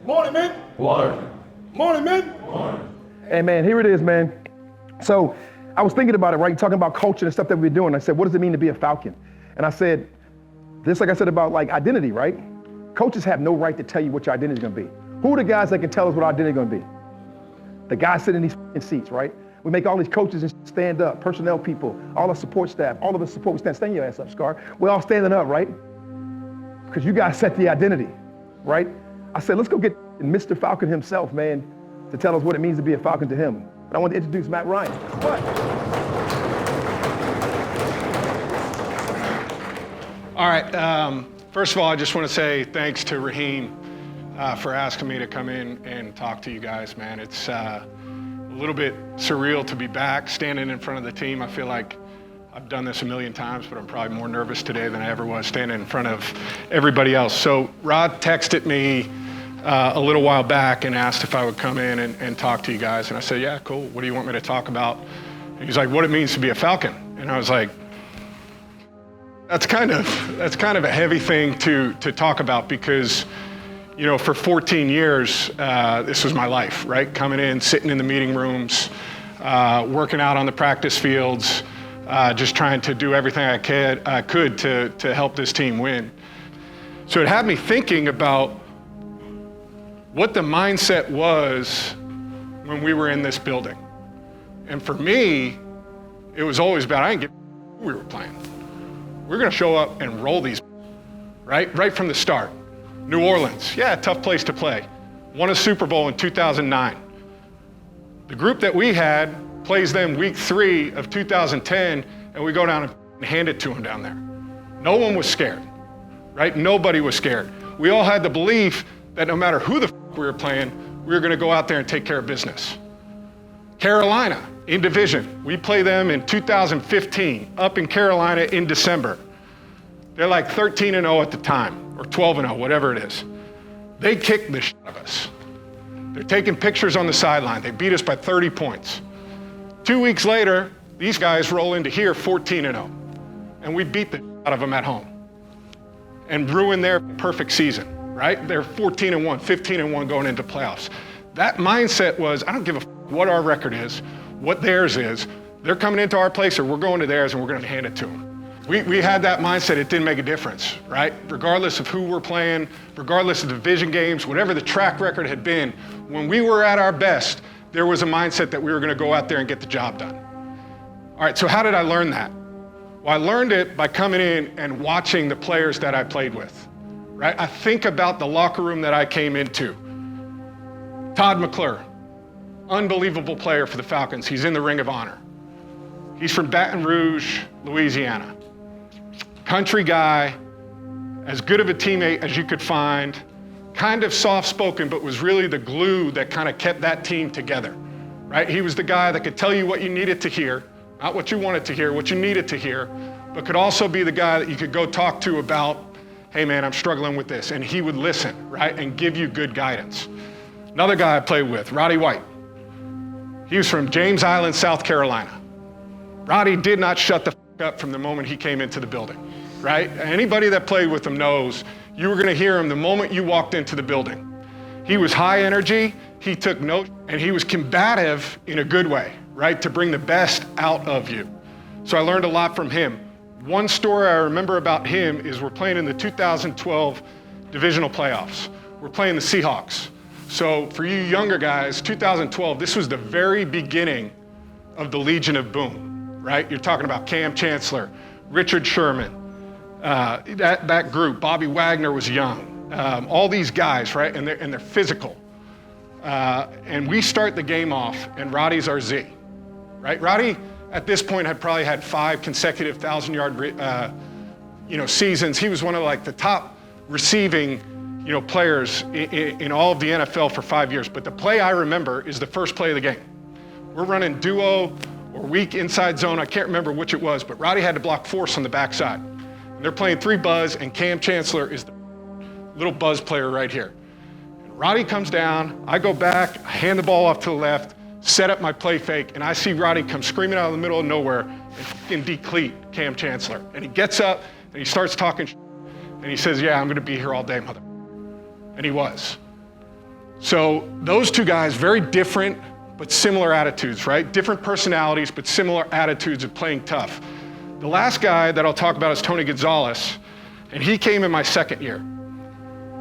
Morning, man. Morning. Morning, man. Morning. Hey, man, here it is, man. So I was thinking about it, right? Talking about culture and stuff that we're doing. I said, what does it mean to be a Falcon? And I said, this, like I said about like identity, right? Coaches have no right to tell you what your identity is going to be. Who are the guys that can tell us what our identity is going to be? The guys sitting in these seats, right? We make all these coaches stand up, personnel people, all the support staff, all of us support. We stand your ass up, Scar. We're all standing up, right? Because you guys set the identity, right? I said, let's go get Mr. Falcon himself, man, to tell us what it means to be a Falcon to him. And I want to introduce Matt Ryan. What? All right, first of all, I just want to say thanks to Raheem for asking me to come in and talk to you guys, man. It's a little bit surreal to be back, standing in front of the team. I feel like I've done this a million times, but I'm probably more nervous today than I ever was standing in front of everybody else. So Rod texted me a little while back and asked if I would come in and talk to you guys. And I said, yeah, cool. What do you want me to talk about? And he's like, what it means to be a Falcon. And I was like, that's kind of a heavy thing to talk about because, you know, for 14 years, this was my life, right? Coming in, sitting in the meeting rooms, working out on the practice fields, just trying to do everything I could to help this team win. So it had me thinking about what the mindset was when we were in this building. And for me, it was always about, I didn't get who we were playing. We're gonna show up and roll these, right from the start. New Orleans, yeah, tough place to play. Won a Super Bowl in 2009. The group that we had plays them week 3 of 2010, and we go down and hand it to them down there. No one was scared, right? Nobody was scared. We all had the belief that no matter who the we were playing, we were gonna go out there and take care of business. Carolina, in division, we play them in 2015, up in Carolina in December. They're like 13-0 at the time, or 12-0, whatever it is. They kicked the shit out of us. They're taking pictures on the sideline. They beat us by 30 points. 2 weeks later, these guys roll into here 14-0, and we beat the shit out of them at home and ruin their perfect season, right? They're 14-1, 15-1 going into playoffs. That mindset was, I don't give a what our record is, what theirs is. They're coming into our place or we're going to theirs and we're gonna hand it to them. We had that mindset, it didn't make a difference, right? Regardless of who we're playing, regardless of division games, whatever the track record had been, when we were at our best, there was a mindset that we were gonna go out there and get the job done. All right, so how did I learn that? Well, I learned it by coming in and watching the players that I played with, right? I think about the locker room that I came into. Todd McClure, unbelievable player for the Falcons. He's in the Ring of Honor. He's from Baton Rouge, Louisiana. Country guy, as good of a teammate as you could find, kind of soft-spoken, but was really the glue that kind of kept that team together, right? He was the guy that could tell you what you needed to hear, not what you wanted to hear, what you needed to hear, but could also be the guy that you could go talk to about, hey man, I'm struggling with this, and he would listen, right, and give you good guidance. Another guy I played with, Roddy White. He was from James Island, South Carolina. Roddy did not shut the up from the moment he came into the building, right? Anybody that played with him knows you were gonna hear him the moment you walked into the building. He was high energy, he took notes, and he was combative in a good way, right? To bring the best out of you. So I learned a lot from him. One story I remember about him is we're playing in the 2012 divisional playoffs. We're playing the Seahawks. So for you younger guys, 2012, this was the very beginning of the Legion of Boom, right? You're talking about Cam Chancellor, Richard Sherman, that group. Bobby Wagner was young. All these guys, right? And they're physical. And we start the game off, and Roddy's our Z, right? Roddy, at this point, had probably had 5 consecutive 1,000-yard seasons. He was one of like the top receiving players in all of the NFL for 5 years. But the play I remember is the first play of the game. We're running duo or weak inside zone. I can't remember which it was, but Roddy had to block force on the backside. And they're playing 3 buzz, and Cam Chancellor is the little buzz player right here. And Roddy comes down, I go back, I hand the ball off to the left, set up my play fake, and I see Roddy come screaming out of the middle of nowhere and fucking decleat Cam Chancellor. And he gets up and he starts talking and he says, yeah, I'm gonna be here all day, mother. And he was. So those two guys, very different, but similar attitudes, right? Different personalities, but similar attitudes of playing tough. The last guy that I'll talk about is Tony Gonzalez, and he came in my second year.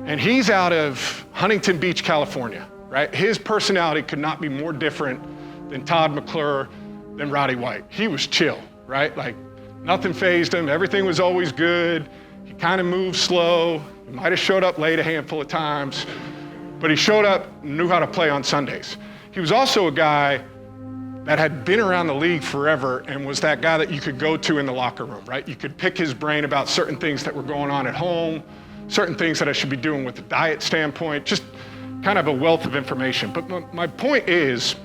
And he's out of Huntington Beach, California, right? His personality could not be more different than Todd McClure, than Roddy White. He was chill, right? Like nothing fazed him, everything was always good. He kind of moved slow. He might have showed up late a handful of times, but he showed up and knew how to play on Sundays. He was also a guy that had been around the league forever and was that guy that you could go to in the locker room, right? You could pick his brain about certain things that were going on at home, certain things that I should be doing with the diet standpoint, just kind of a wealth of information. But my point is,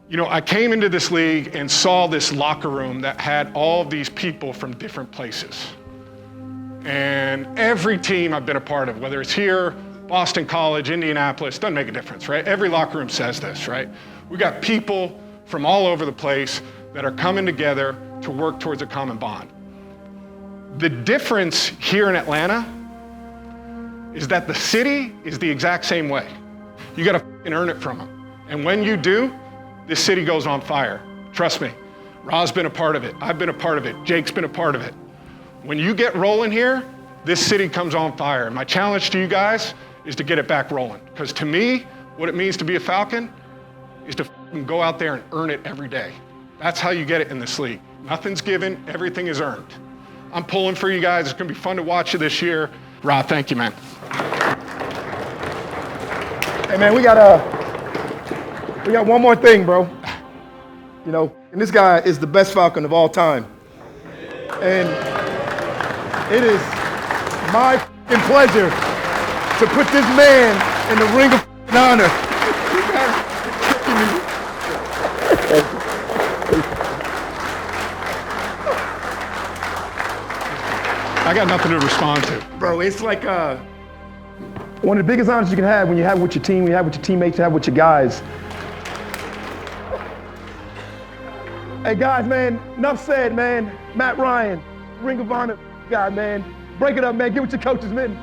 you know, I came into this league and saw this locker room that had all these people from different places. And every team I've been a part of, whether it's here, Boston College, Indianapolis, doesn't make a difference, right? Every locker room says this, right? We got people from all over the place that are coming together to work towards a common bond. The difference here in Atlanta is that the city is the exact same way. You gotta earn it from them. And when you do, this city goes on fire. Trust me. Ra's been a part of it. I've been a part of it. Jake's been a part of it. When you get rolling here, this city comes on fire. And my challenge to you guys is to get it back rolling. Because to me, what it means to be a Falcon is to go out there and earn it every day. That's how you get it in this league. Nothing's given, everything is earned. I'm pulling for you guys. It's gonna be fun to watch you this year. Ra, thank you, man. Hey man, we got one more thing, bro. You know, and this guy is the best Falcon of all time. And it is my pleasure to put this man in the Ring of Honor. I got nothing to respond to. Bro, it's like one of the biggest honors you can have when you have with your team, you have with your teammates, you have with your guys. Hey guys, man, enough said, man. Matt Ryan, Ring of Honor guy, man. Break it up, man. Get with your coaches, man.